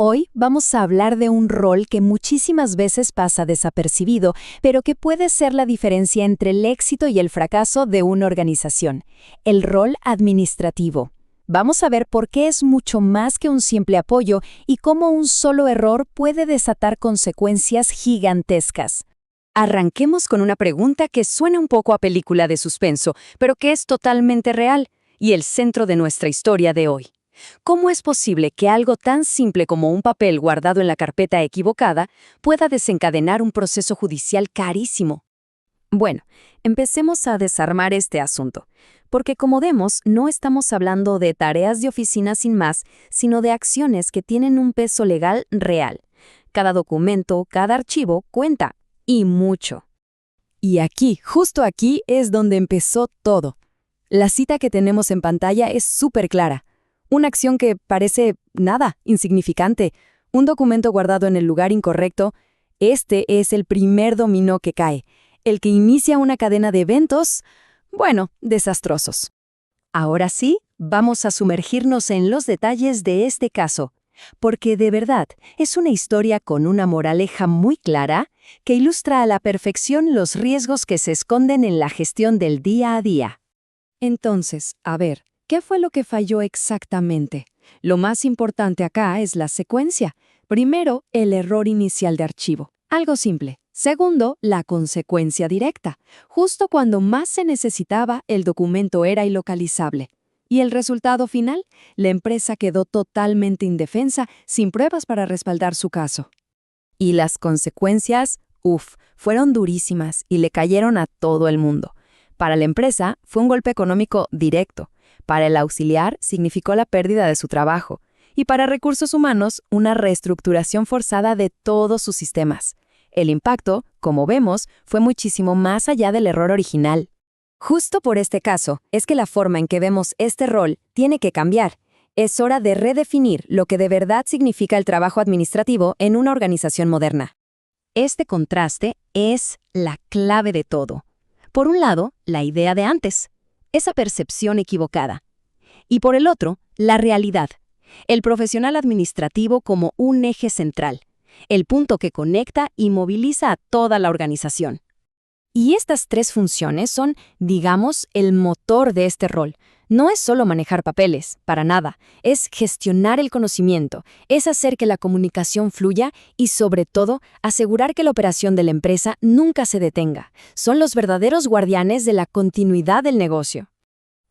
Hoy vamos a hablar de un rol que muchísimas veces pasa desapercibido, pero que puede ser la diferencia entre el éxito y el fracaso de una organización: el rol administrativo. Vamos a ver por qué es mucho más que un simple apoyo y cómo un solo error puede desatar consecuencias gigantescas. Arranquemos con una pregunta que suena un poco a película de suspenso, pero que es totalmente real y el centro de nuestra historia de hoy. ¿Cómo es posible que algo tan simple como un papel guardado en la carpeta equivocada pueda desencadenar un proceso judicial carísimo? Bueno, empecemos a desarmar este asunto, porque como vemos, no estamos hablando de tareas de oficina sin más, sino de acciones que tienen un peso legal real. Cada documento, cada archivo cuenta, y mucho. Y aquí, justo aquí, es donde empezó todo. La cita que tenemos en pantalla es súper clara. Una acción que parece nada, insignificante, un documento guardado en el lugar incorrecto. Este es el primer dominó que cae, el que inicia una cadena de eventos, bueno, desastrosos. Ahora sí, vamos a sumergirnos en los detalles de este caso, porque de verdad es una historia con una moraleja muy clara que ilustra a la perfección los riesgos que se esconden en la gestión del día a día. Entonces, a ver, ¿qué fue lo que falló exactamente? Lo más importante acá es la secuencia. Primero, el error inicial de archivo. Algo simple. Segundo, la consecuencia directa. Justo cuando más se necesitaba, el documento era ilocalizable. ¿Y el resultado final? La empresa quedó totalmente indefensa, sin pruebas para respaldar su caso. Y las consecuencias, fueron durísimas y le cayeron a todo el mundo. Para la empresa, fue un golpe económico directo. Para el auxiliar, significó la pérdida de su trabajo. Y para recursos humanos, una reestructuración forzada de todos sus sistemas. El impacto, como vemos, fue muchísimo más allá del error original. Justo por este caso, es que la forma en que vemos este rol tiene que cambiar. Es hora de redefinir lo que de verdad significa el trabajo administrativo en una organización moderna. Este contraste es la clave de todo. Por un lado, la idea de antes, esa percepción equivocada. Y por el otro, la realidad, el profesional administrativo como un eje central, el punto que conecta y moviliza a toda la organización. Y estas tres funciones son, digamos, el motor de este rol. No es solo manejar papeles, para nada. Es gestionar el conocimiento, es hacer que la comunicación fluya y, sobre todo, asegurar que la operación de la empresa nunca se detenga. Son los verdaderos guardianes de la continuidad del negocio.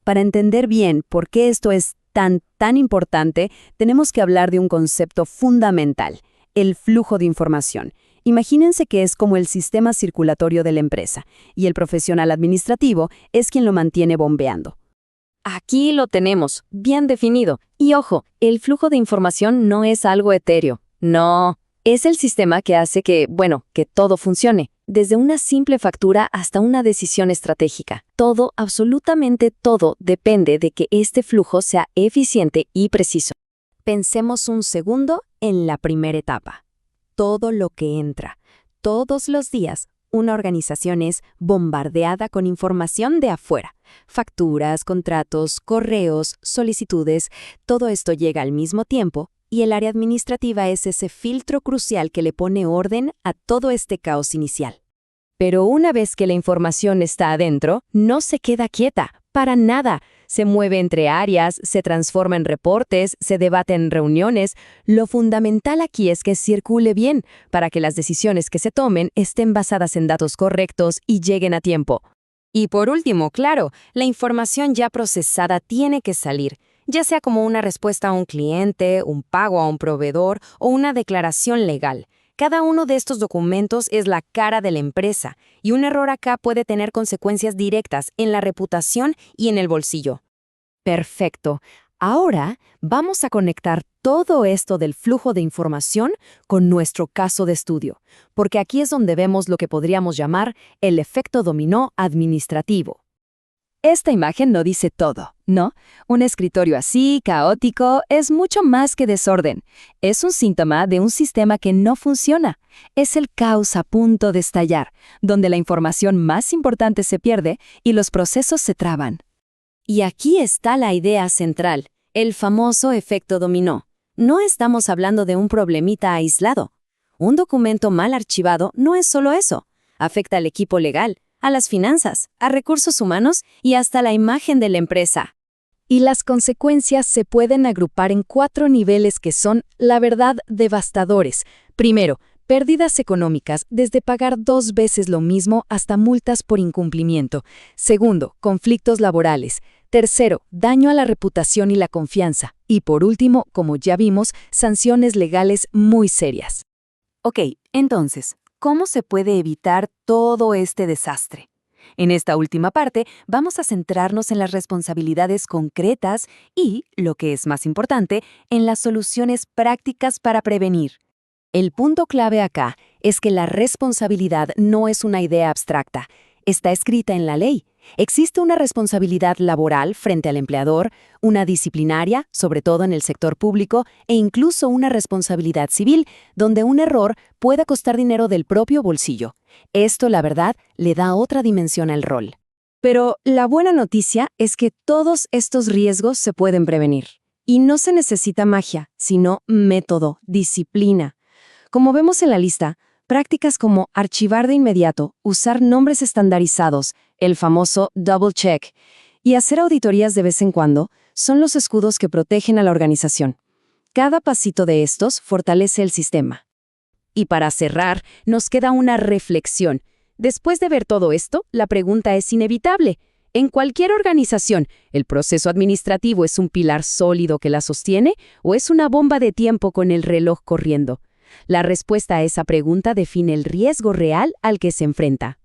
Para entender bien por qué esto es tan importante, tenemos que hablar de un concepto fundamental: el flujo de información. Imagínense que es como el sistema circulatorio de la empresa, y el profesional administrativo es quien lo mantiene bombeando. Aquí lo tenemos, bien definido. Y ojo, el flujo de información no es algo etéreo. No, es el sistema que hace que todo funcione. Desde una simple factura hasta una decisión estratégica. Todo, absolutamente todo, depende de que este flujo sea eficiente y preciso. Pensemos un segundo en la primera etapa. Todo lo que entra. Todos los días, una organización es bombardeada con información de afuera. Facturas, contratos, correos, solicitudes, todo esto llega al mismo tiempo y el área administrativa es ese filtro crucial que le pone orden a todo este caos inicial. Pero una vez que la información está adentro, no se queda quieta, para nada. Se mueve entre áreas, se transforma en reportes, se debate en reuniones. Lo fundamental aquí es que circule bien, para que las decisiones que se tomen estén basadas en datos correctos y lleguen a tiempo. Y por último, claro, la información ya procesada tiene que salir, ya sea como una respuesta a un cliente, un pago a un proveedor o una declaración legal. Cada uno de estos documentos es la cara de la empresa, y un error acá puede tener consecuencias directas en la reputación y en el bolsillo. Perfecto. Ahora vamos a conectar todo esto del flujo de información con nuestro caso de estudio, porque aquí es donde vemos lo que podríamos llamar el efecto dominó administrativo. Esta imagen no dice todo, ¿no? Un escritorio así, caótico, es mucho más que desorden. Es un síntoma de un sistema que no funciona. Es el caos a punto de estallar, donde la información más importante se pierde y los procesos se traban. Y aquí está la idea central, el famoso efecto dominó. no estamos hablando de un problemita aislado. Un documento mal archivado no es solo eso. Afecta al equipo legal, a las finanzas, a recursos humanos y hasta la imagen de la empresa. Y las consecuencias se pueden agrupar en 4 niveles que son, la verdad, devastadores. Primero, pérdidas económicas, desde pagar 2 veces lo mismo hasta multas por incumplimiento. Segundo, conflictos laborales. Tercero, daño a la reputación y la confianza. Y por último, como ya vimos, sanciones legales muy serias. Ok, entonces, ¿cómo se puede evitar todo este desastre? En esta última parte, vamos a centrarnos en las responsabilidades concretas y, lo que es más importante, en las soluciones prácticas para prevenir. El punto clave acá es que la responsabilidad no es una idea abstracta, está escrita en la ley. Existe una responsabilidad laboral frente al empleador, una disciplinaria, sobre todo en el sector público, e incluso una responsabilidad civil, donde un error puede costar dinero del propio bolsillo. Esto, la verdad, le da otra dimensión al rol. Pero la buena noticia es que todos estos riesgos se pueden prevenir. Y no se necesita magia, sino método, disciplina. Como vemos en la lista, prácticas como archivar de inmediato, usar nombres estandarizados, el famoso double check, y hacer auditorías de vez en cuando, son los escudos que protegen a la organización. Cada pasito de estos fortalece el sistema. Y para cerrar, nos queda una reflexión. Después de ver todo esto, la pregunta es inevitable. En cualquier organización, ¿el proceso administrativo es un pilar sólido que la sostiene o es una bomba de tiempo con el reloj corriendo? La respuesta a esa pregunta define el riesgo real al que se enfrenta.